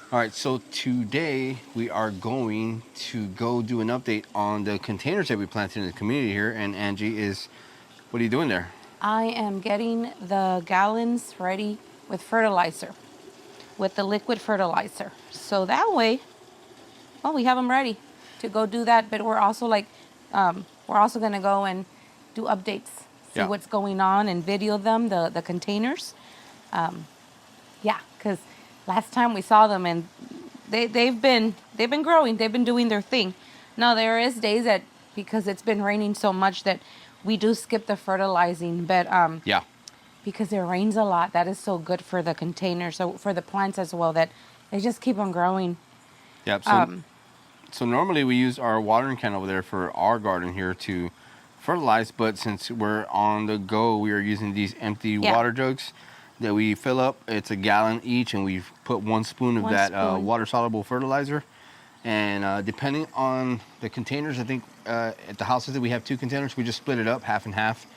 All right, so today we are going to go do an update on the containers that we planted in the community here. And Angie is, what are you doing there? I am getting the gallons ready with fertilizer, with the liquid fertilizer. So that way, well, we have them ready to go do that. But we're also we're also gonna go and do updates, see Yeah. what's going on, and video them the containers. Yeah, because last time we saw them and they've been growing, they've been doing their thing. Now there is days that because it's been raining so much that we do skip the fertilizing, but Yeah. because it rains a lot, that is so good for the containers, so for the plants as well, that they just keep on growing. Yep. So normally we use our watering can over there for our garden here to fertilize, but since we're on the go, we are using these empty water jugs that we fill up. It's a gallon each, and we've put 1 spoon of water-soluble fertilizer. And depending on the containers, I think at the houses that we have 2 containers, we just split it up half and half.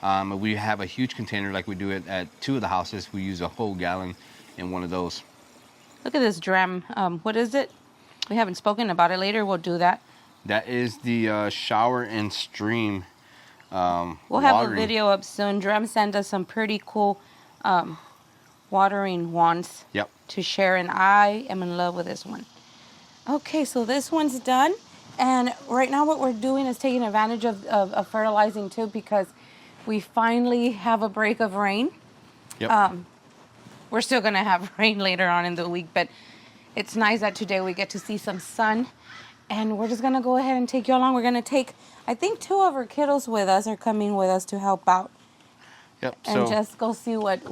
If we have a huge container like we do it at 2 of the houses, we use a whole gallon in one of those. Look at this dram. What is it? We haven't spoken about it. Later we'll do that. That is the shower and stream We'll have a video up soon. Dram sent us some pretty cool watering wands to share, and I am in love with this one. Okay, so this one's done, and right now what we're doing is taking advantage of fertilizing too, because we finally have a break of rain. We're still gonna have rain later on in the week, but it's nice that today we get to see some sun, and we're just gonna go ahead and take you along. We're gonna take, I think 2 of our kiddos with us are coming with us to help out. And just go see what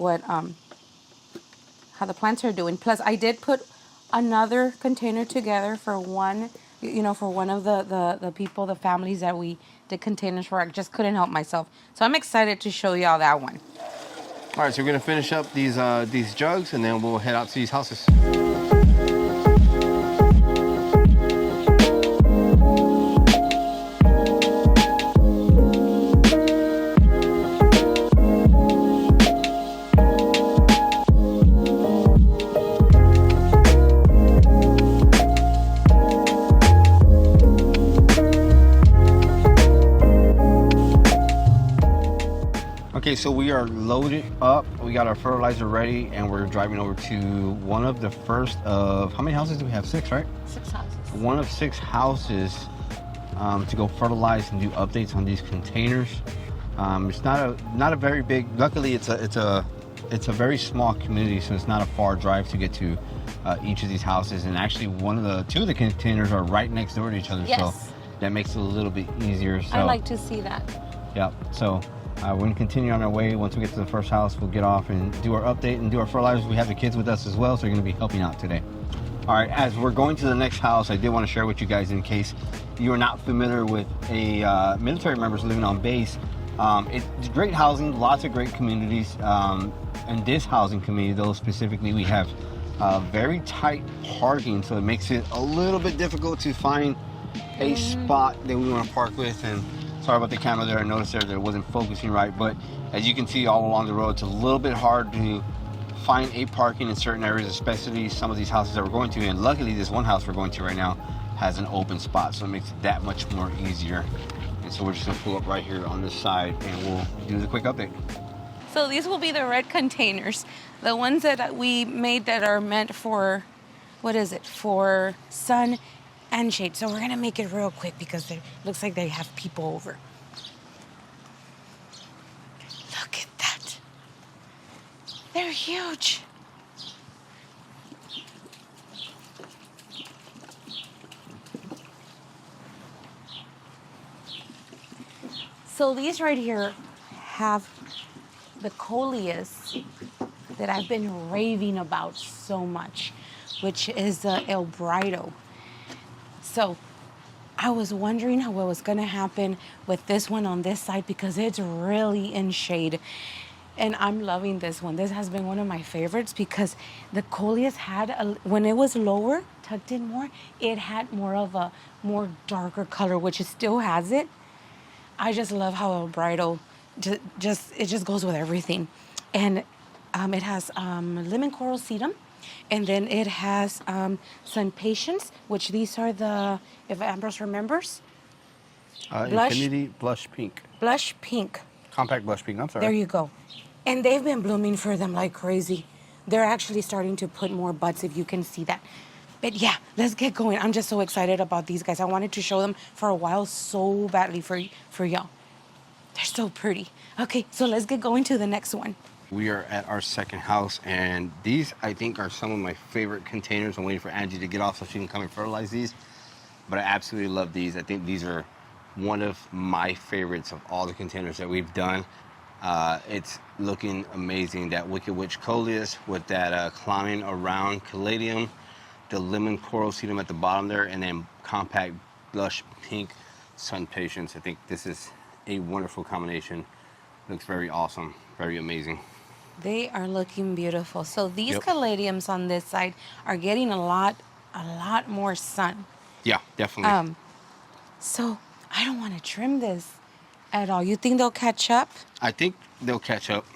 how the plants are doing. Plus, I did put another container together for one, for one of the people, the families that we did containers for. I just couldn't help myself. So I'm excited to show y'all that one. All right, so we're gonna finish up these jugs, and then we'll head out to these houses. Okay, so we are loaded up. We got our fertilizer ready, and we're driving over to one of the first of, how many houses do we have? 6, right? 6 houses. One of 6 houses to go fertilize and do updates on these containers. It's not a very big. Luckily, it's a very small community, so it's not a far drive to get to each of these houses. And actually, 2 of the containers are right next door to each other, so that makes it a little bit easier. So I like to see that. Yeah. So. We're going to continue on our way. Once we get to the first house, we'll get off and do our update and do our fertilizers. We have the kids with us as well, so they're going to be helping out today. All right, as we're going to the next house, I did want to share with you guys, in case you are not familiar with a military members living on base. It's great housing, lots of great communities. And this housing community, though, specifically, we have very tight parking, so it makes it a little bit difficult to find a spot that we want to park with. And sorry about the camera there. I noticed there that it wasn't focusing right, but as you can see all along the road, it's a little bit hard to find a parking in certain areas, especially some of these houses that we're going to. And luckily, this one house we're going to right now has an open spot, so it makes it that much more easier. And so we're just gonna pull up right here on this side, and we'll do the quick update. So these will be the red containers, the ones that we made that are meant for, for sun and shade. So we're gonna make it real quick because it looks like they have people over. Look at that. They're huge. So these right here have the coleus that I've been raving about so much, which is the El Brido. So I was wondering how it was going to happen with this one on this side because it's really in shade. And I'm loving this one. This has been one of my favorites because the coleus had, when it was lower, tucked in more, it had more of a more darker color, which it still has it. I just love how El Brido it just goes with everything. And it has lemon coral sedum. And then it has some patience, which these are the, if Ambrose remembers, Infinity Blush Pink. blush pink. Compact Blush Pink, I'm sorry. There you go. And they've been blooming for them like crazy. They're actually starting to put more buds, if you can see that. But yeah, let's get going. I'm just so excited about these guys. I wanted to show them for a while so badly for y'all. They're so pretty. Okay, so let's get going to the next one. We are at our second house, and these, I think, are some of my favorite containers. I'm waiting for Angie to get off so she can come and fertilize these. But I absolutely love these. I think these are one of my favorites of all the containers that we've done. It's looking amazing. That Wicked Witch Coleus with that climbing around caladium, the lemon coral sedum at the bottom there, and then compact blush pink sun patience. I think this is a wonderful combination. Looks very awesome, very amazing. They are looking beautiful. So these Yep. caladiums on this side are getting a lot more sun. Yeah, definitely. So I don't want to trim this at all. You think they'll catch up? I think they'll catch up.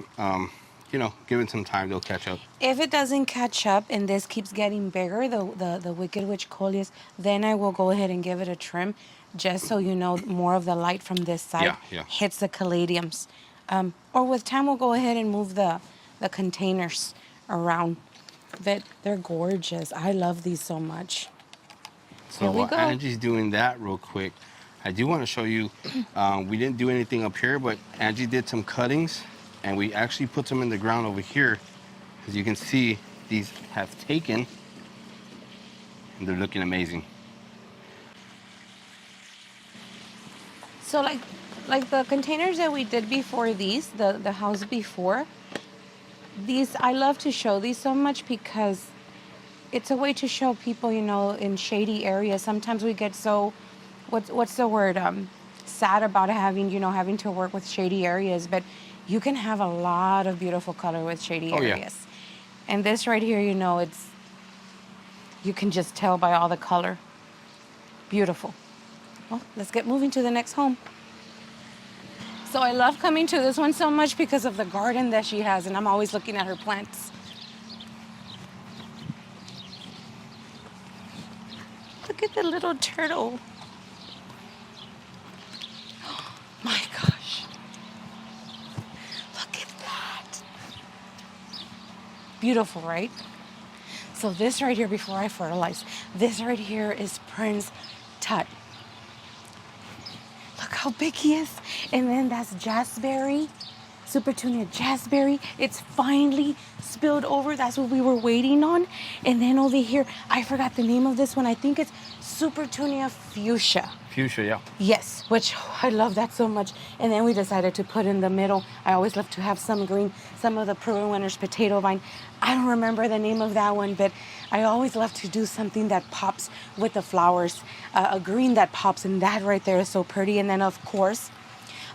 You know, given some time, they'll catch up. If it doesn't catch up and this keeps getting bigger, the Wicked Witch Coleus, then I will go ahead and give it a trim, just so you know more of the light from this side hits the caladiums. Or with time, we'll go ahead and move the containers around. But they're gorgeous. I love these so much. So Here we while go. Angie's doing that real quick, I do want to show you, we didn't do anything up here, but Angie did some cuttings, and we actually put them in the ground over here. As you can see, these have taken, and they're looking amazing. So like the containers that we did before these, the house before, these, I love to show these so much because it's a way to show people, you know, in shady areas. Sometimes we get so, what's the word, sad about having to work with shady areas, but you can have a lot of beautiful color with shady areas. Yeah. And this right here, you know, you can just tell by all the color. Beautiful. Well, let's get moving to the next home. So I love coming to this one so much because of the garden that she has, and I'm always looking at her plants. Look at the little turtle. Oh my gosh. Look at that. Beautiful, right? So this right here, before I fertilize, this right here is Prince Tut. Look how big he is. And then that's Jazzberry, Supertunia Jazzberry. It's finally spilled over. That's what we were waiting on. And then over here, I forgot the name of this one. I think it's Supertunia Fuchsia. Fuchsia, yeah. Yes, which I love that so much. And then we decided to put in the middle. I always love to have some green, some of the Peru Winter's potato vine. I don't remember the name of that one, but I always love to do something that pops with the flowers, a green that pops, and that right there is so pretty. And then, of course,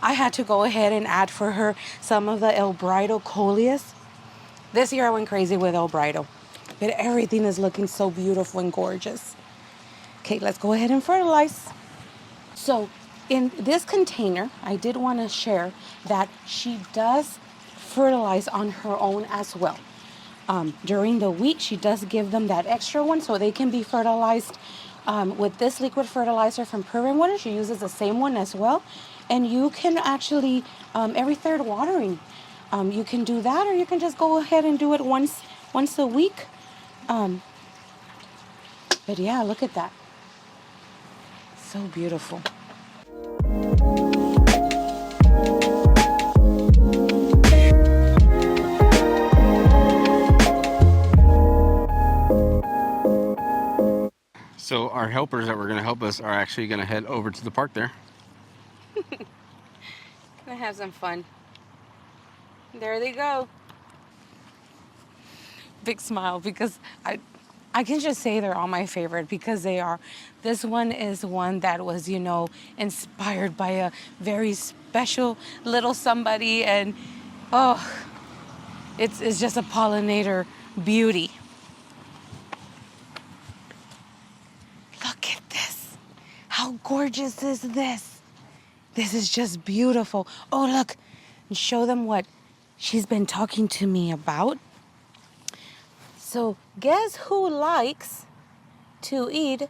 I had to go ahead and add for her some of the El Brido Coleus. This year I went crazy with El Brido, but everything is looking so beautiful and gorgeous. Okay, let's go ahead and fertilize. So in this container, I did want to share that she does fertilize on her own as well. During the week, she does give them that extra one so they can be fertilized with this liquid fertilizer from Peru Water. She uses the same one as well. And you can actually, every third watering, you can do that, or you can just go ahead and do it once a week. But yeah, look at that. So beautiful. So our helpers that were going to help us are actually going to head over to the park there. Gonna have some fun. There they go. Big smile because I can just say they're all my favorite because they are. This one is one that was, you know, inspired by a very special little somebody, and oh, it's just a pollinator beauty. Look at this. How gorgeous is this? This is just beautiful. Oh, look, and show them what she's been talking to me about. So guess who likes to eat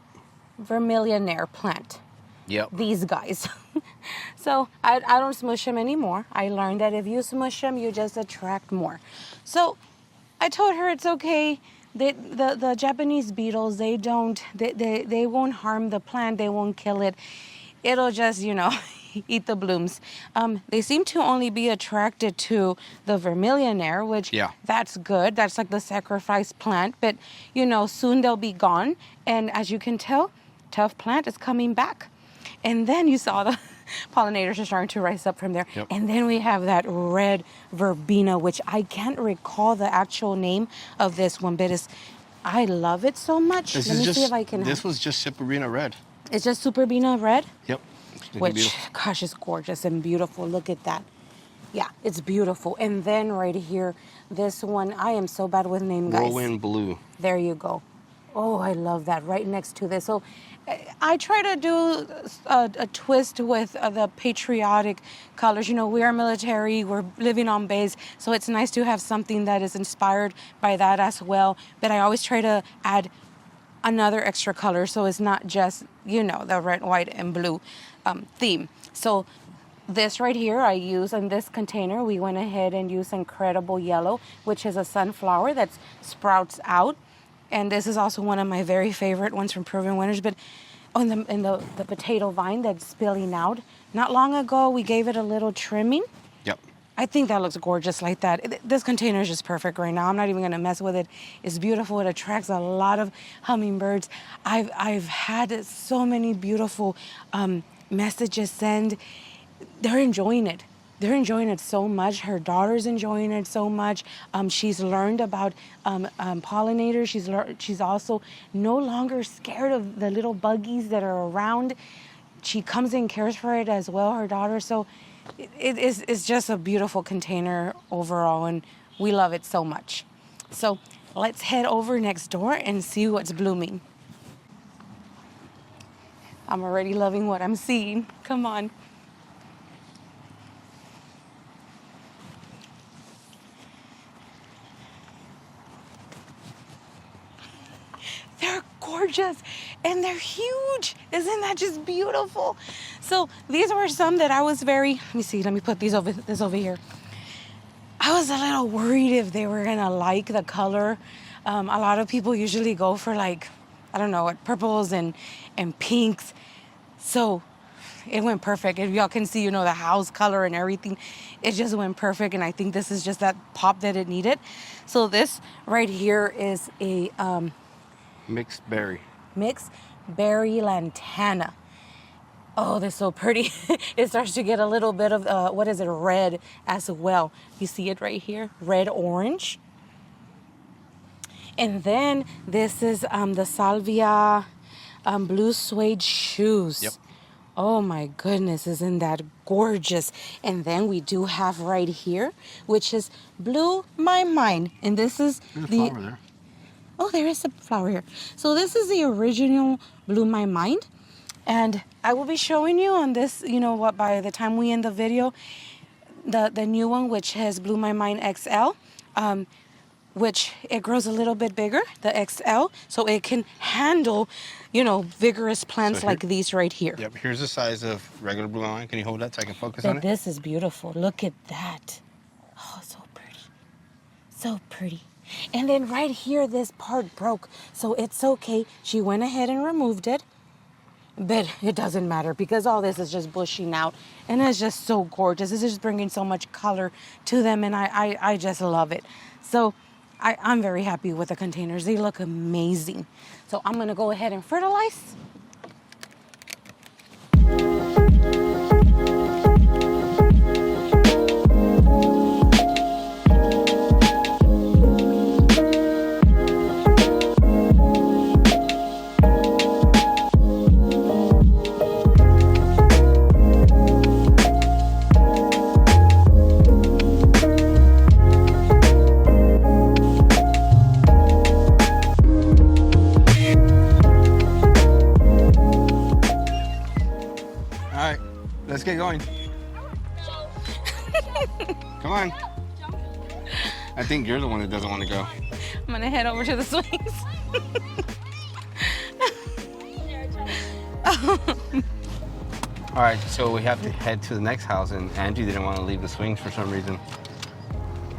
vermillionaire plant? Yep. These guys. So I don't smush them anymore. I learned that if you smush them, you just attract more. So I told her it's okay. The Japanese beetles, they won't harm the plant. They won't kill it. It'll just, eat the blooms. They seem to only be attracted to the vermillionaire, which that's good. That's like the sacrifice plant. But, soon they'll be gone. And as you can tell, tough plant is coming back. And then you saw the pollinators are starting to rise up from there. Yep. And then we have that red verbena, which I can't recall the actual name of this one, but I love it so much. Let me see if I can. This was just Cyperina red. It's just Superbena red? Yep. Which, gosh, is gorgeous and beautiful. Look at that. Yeah, it's beautiful. And then right here, this one, I am so bad with name, guys. Whirlwind blue. There you go. Oh, I love that, right next to this. So I try to do a twist with the patriotic colors. We are military, we're living on base, so it's nice to have something that is inspired by that as well. But I always try to add another extra color, so it's not just, the red, white, and blue theme. So this right here I use in this container. We went ahead and used Incredible Yellow, which is a sunflower that sprouts out. And this is also one of my very favorite ones from Proven Winners. But in the potato vine that's spilling out, not long ago we gave it a little trimming. Yep. I think that looks gorgeous like that. This container is just perfect right now. I'm not even going to mess with it. It's beautiful. It attracts a lot of hummingbirds. I've had so many beautiful messages sent. They're enjoying it. They're enjoying it so much. Her daughter's enjoying it so much. She's learned about pollinators. She's also no longer scared of the little buggies that are around. She comes and cares for it as well, her daughter. So it's just a beautiful container overall, and we love it so much. So let's head over next door and see what's blooming. I'm already loving what I'm seeing. Come on. They're gorgeous and they're huge. Isn't that just beautiful? So these were some that I was let me put this over here. I was a little worried if they were gonna like the color. A lot of people usually go for purples and pinks. So it went perfect. If y'all can see, the house color and everything, it just went perfect. And I think this is just that pop that it needed. So this right here is a Mixed berry Lantana. Oh, they're so pretty. It starts to get a little bit of, red as well. You see it right here, red orange. And then this is the salvia blue suede shoes. Yep. Oh my goodness, isn't that gorgeous? And then we do have right here, which is Blew My Mind. And this is There's a flower there. Oh, there is a flower here. So this is the original Blew My Mind. And I will be showing you on this, by the time we end the video, the new one, which has Blew My Mind XL, which it grows a little bit bigger, the XL, so it can handle, vigorous plants like these right here. Yep, here's the size of regular Blue My Mind. Can you hold that so I can focus on it? This is beautiful. Look at that. Oh, so pretty. So pretty. And then right here, this part broke. So it's okay. She went ahead and removed it. But it doesn't matter because all this is just bushing out. And it's just so gorgeous. This is just bringing so much color to them. And I just love it. So I'm very happy with the containers. They look amazing. So I'm going to go ahead and fertilize. Let's get going. Come on. I think you're the one that doesn't want to go. I'm gonna head over to the swings. All right, so we have to head to the next house, and Angie didn't want to leave the swings for some reason.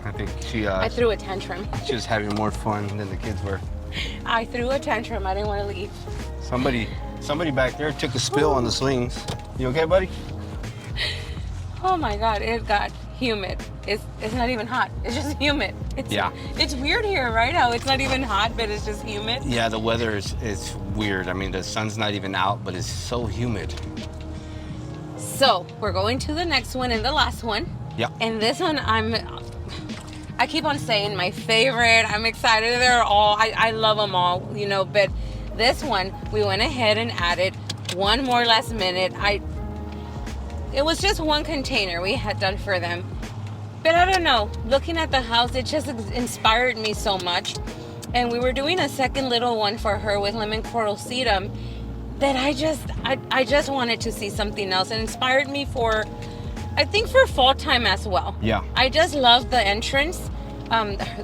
I think I threw a tantrum. she was having more fun than the kids were. I threw a tantrum. I didn't want to leave. Somebody back there took a spill on the swings. You okay, buddy? Oh my God, it got humid. It's not even hot. It's just humid. It's weird here, right? How it's not even hot, but it's just humid. Yeah, the weather is weird. I mean, the sun's not even out, but it's so humid. So we're going to the next one and the last one. Yeah. And this one, I keep on saying my favorite. I'm excited. They're all, I love them all, you know, but this one, we went ahead and added one more last minute. It was just one container we had done for them. But I don't know, looking at the house, it just inspired me so much. And we were doing a second little one for her with lemon coral sedum that I just wanted to see something else. It inspired me for, I think, for fall time as well. Yeah. I just love the entrance,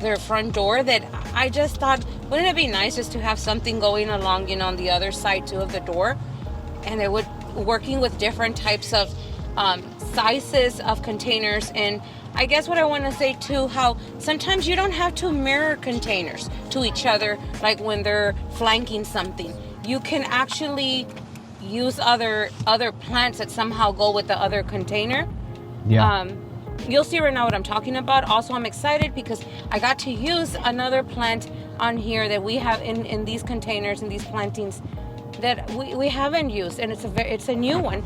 their front door, that I just thought, wouldn't it be nice just to have something going along, you know, on the other side too of the door? And it would, working with different types of sizes of containers. And I guess what I want to say too, how sometimes you don't have to mirror containers to each other, like when they're flanking something. You can actually use other plants that somehow go with the other container. Yeah. You'll see right now what I'm talking about. Also, I'm excited because I got to use another plant on here that we have in these containers, in these plantings, that we haven't used, and it's a new one.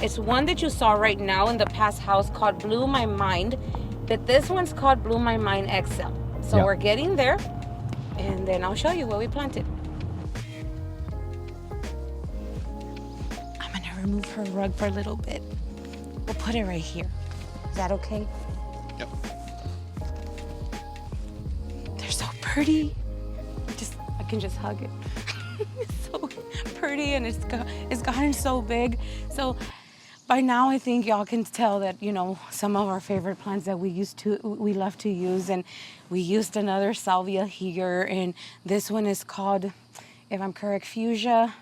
It's one that you saw right now in the past house called Blew My Mind, but this one's called Blew My Mind XL. So we're getting there, and then I'll show you what we planted. I'm gonna remove her rug for a little bit. We'll put it right here. Is that okay? Yep. They're so pretty. I can just hug it. It's so pretty, and it's gotten so big. So by now I think y'all can tell that, you know, some of our favorite plants that we love to use, and we used another salvia here, and this one is called, if I'm correct, fuchsia.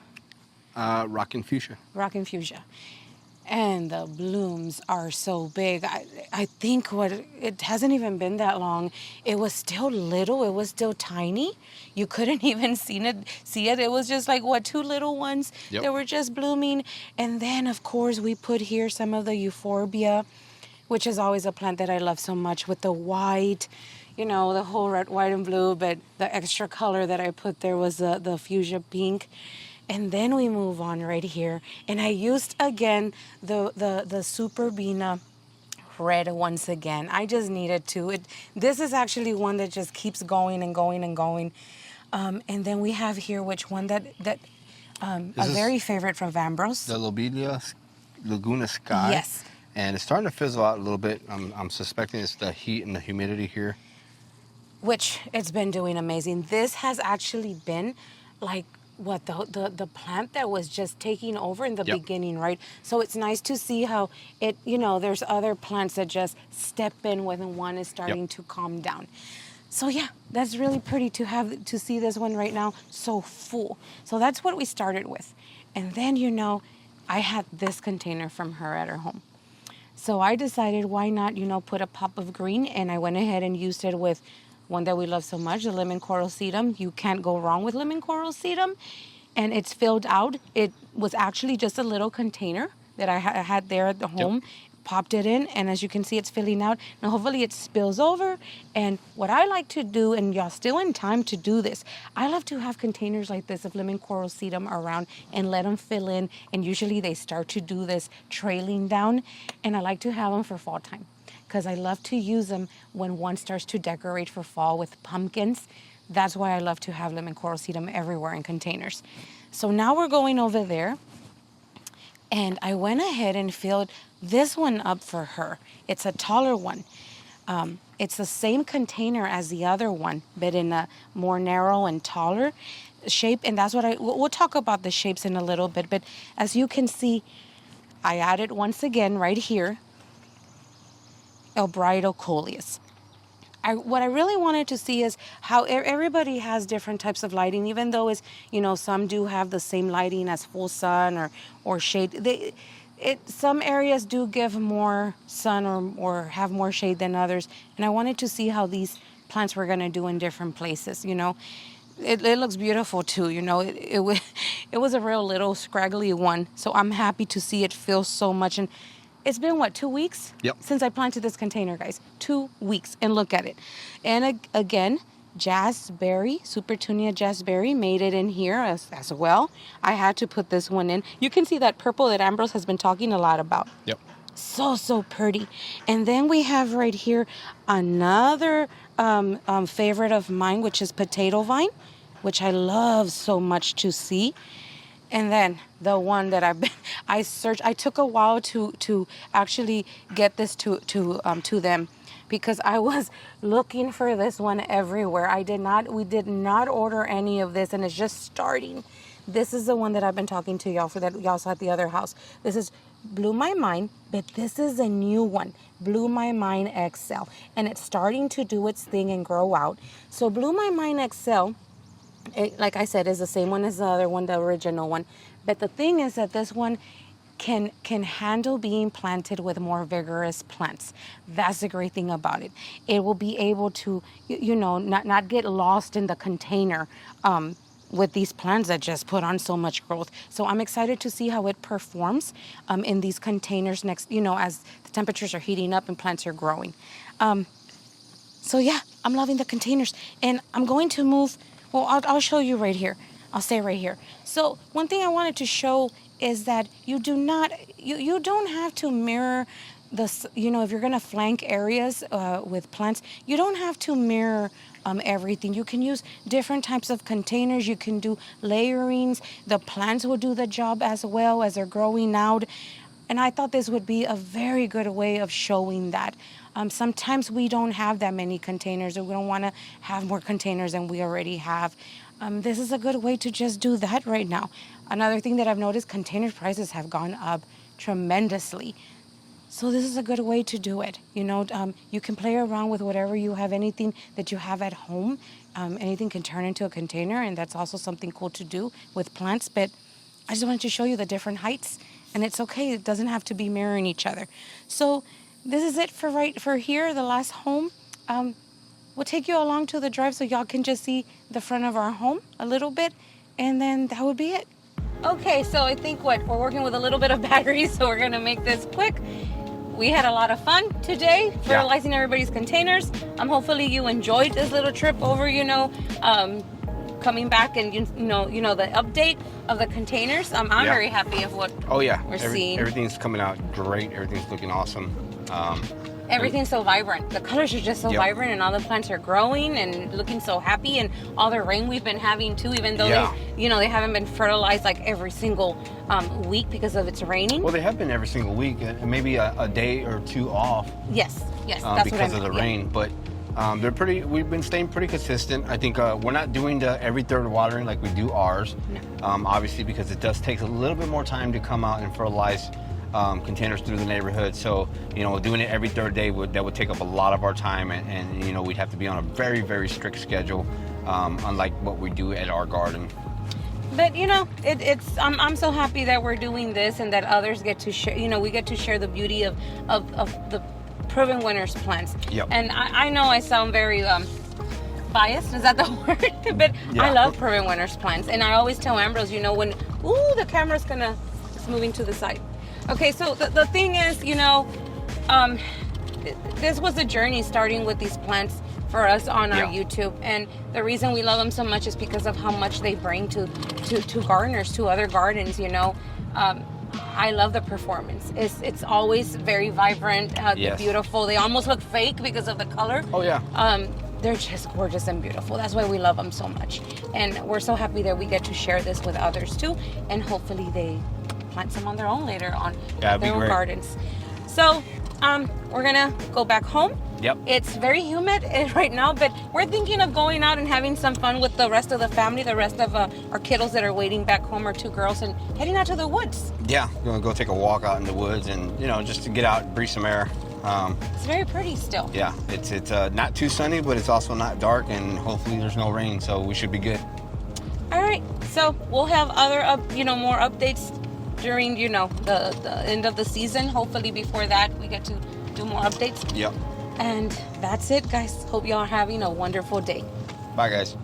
Rockin' fuchsia. Rockin' fuchsia. And the blooms are so big. I think it hasn't even been that long. It was still little. It was still tiny. You couldn't even see it. It was just like, two little ones that were just blooming. And then, of course, we put here some of the euphorbia, which is always a plant that I love so much, with the white, you know, the whole red, white, and blue. But the extra color that I put there was the fuchsia pink. And then we move on right here. And I used, again, the Super Bina red once again. I just needed to. This is actually one that just keeps going and going and going. And then we have here which one that a very favorite from Vambros. The Lobelia Laguna Sky. Yes. And it's starting to fizzle out a little bit. I'm suspecting it's the heat and the humidity here. Which it's been doing amazing. This has actually been like the plant that was just taking over in the beginning, right? So it's nice to see how it, you know, there's other plants that just step in when one is starting to calm down. So yeah, that's really pretty to see this one right now so full. So that's what we started with. And then, you know, I had this container from her at her home. So I decided, why not, you know, put a pop of green, and I went ahead and used it with one that we love so much, the lemon coral sedum. You can't go wrong with lemon coral sedum. And it's filled out. It was actually just a little container that I had there at the home. Popped it in, and as you can see, it's filling out. Now, hopefully it spills over. And what I like to do, and y'all still in time to do this, I love to have containers like this of lemon coral sedum around and let them fill in. And usually they start to do this trailing down. And I like to have them for fall time, because I love to use them when one starts to decorate for fall with pumpkins. That's why I love to have lemon coral sedum everywhere in containers. So now we're going over there, and I went ahead and filled this one up for her. It's a taller one. It's the same container as the other one, but in a more narrow and taller shape. And that's what we'll talk about the shapes in a little bit. But as you can see, I added once again right here, El Brido coleus. what I really wanted to see is how everybody has different types of lighting, even though it's, some do have the same lighting as full sun or shade. Some areas do give more sun or have more shade than others. And I wanted to see how these plants were going to do in different places, It looks beautiful too, it was a real little scraggly one. So I'm happy to see it fill so much. And it's been, 2 weeks? Yep. Since I planted this container, guys. 2 weeks. And look at it. And again, Jazzberry, Supertunia Jazzberry made it in here as well. I had to put this one in. You can see that purple that Ambrose has been talking a lot about. Yep. So pretty. And then we have right here another favorite of mine, which is potato vine, which I love so much to see. And then the one that I searched. I took a while to actually get this to them, because I was looking for this one everywhere. We did not order any of this, and it's just starting. This is the one that I've been talking to y'all for, that y'all saw at the other house. This is blew my mind, but this is a new one, Blew My Mind XL, and it's starting to do its thing and grow out. So Blew My Mind XL, like I said, is the same one as the other one, the original one. But the thing is that this one can handle being planted with more vigorous plants. That's the great thing about it. It will be able to, not get lost in the container with these plants that just put on so much growth. So I'm excited to see how it performs in these containers next, as the temperatures are heating up and plants are growing. So yeah, I'm loving the containers, and I'm going to move. Well, I'll show you right here. I'll stay right here. So one thing I wanted to show is that you don't have to mirror this, if you're going to flank areas with plants, you don't have to mirror everything. You can use different types of containers. You can do layerings. The plants will do the job as well as they're growing out. And I thought this would be a very good way of showing that. Sometimes we don't have that many containers, or we don't want to have more containers than we already have. This is a good way to just do that right now. Another thing that I've noticed, container prices have gone up tremendously. So this is a good way to do it. You can play around with whatever you have, anything that you have at home. Anything can turn into a container, and that's also something cool to do with plants. But I just wanted to show you the different heights, and it's okay. It doesn't have to be mirroring each other. So this is it for here, the last home. We'll take you along to the drive so y'all can just see the front of our home a little bit, and then that would be it. Okay, so I think we're working with a little bit of batteries, so we're gonna make this quick. We had a lot of fun today fertilizing everybody's containers. Hopefully you enjoyed this little trip over, coming back and the update of the containers. I'm very happy of what we're seeing. Everything's coming out great. Everything's looking awesome. Everything's so vibrant. The colors are just so vibrant, and all the plants are growing and looking so happy. And all the rain we've been having too, even though they haven't been fertilized like every single week because of it's raining. Well, they have been every single week, and maybe a day or two off. Yes, that's because of the rain. But we've been staying pretty consistent. I think we're not doing the every third watering like we do ours. No. Obviously, because it does take a little bit more time to come out and fertilize containers through the neighborhood. So, doing it every third day that would take up a lot of our time, and we'd have to be on a very, very strict schedule, unlike what we do at our garden. But I'm so happy that we're doing this, and that others get to share. We get to share the beauty of the proven winners plants. Yep. And I know I sound very biased. Is that the word? But I love proven winners plants, and I always tell Ambrose, when the camera's it's moving to the side. Okay, so the thing is, this was a journey starting with these plants for us on our YouTube, and the reason we love them so much is because of how much they bring to gardeners, to other gardens. I love the performance. It's always very vibrant, beautiful. They almost look fake because of the color. Oh yeah. They're just gorgeous and beautiful. That's why we love them so much, and we're so happy that we get to share this with others too, and hopefully they plant some on their own later on their own gardens. So we're gonna go back home. Yep. It's very humid right now, but we're thinking of going out and having some fun with the rest of the family, the rest of our kiddos that are waiting back home, our 2 girls, and heading out to the woods. Yeah, we're gonna go take a walk out in the woods, and just to get out and breathe some air. It's very pretty still. Yeah, it's not too sunny, but it's also not dark, and hopefully there's no rain, so we should be good. All right, so we'll have other more updates during the end of the season. Hopefully before that we get to do more updates. Yep. And that's it, guys. Hope y'all are having a wonderful day. Bye, guys.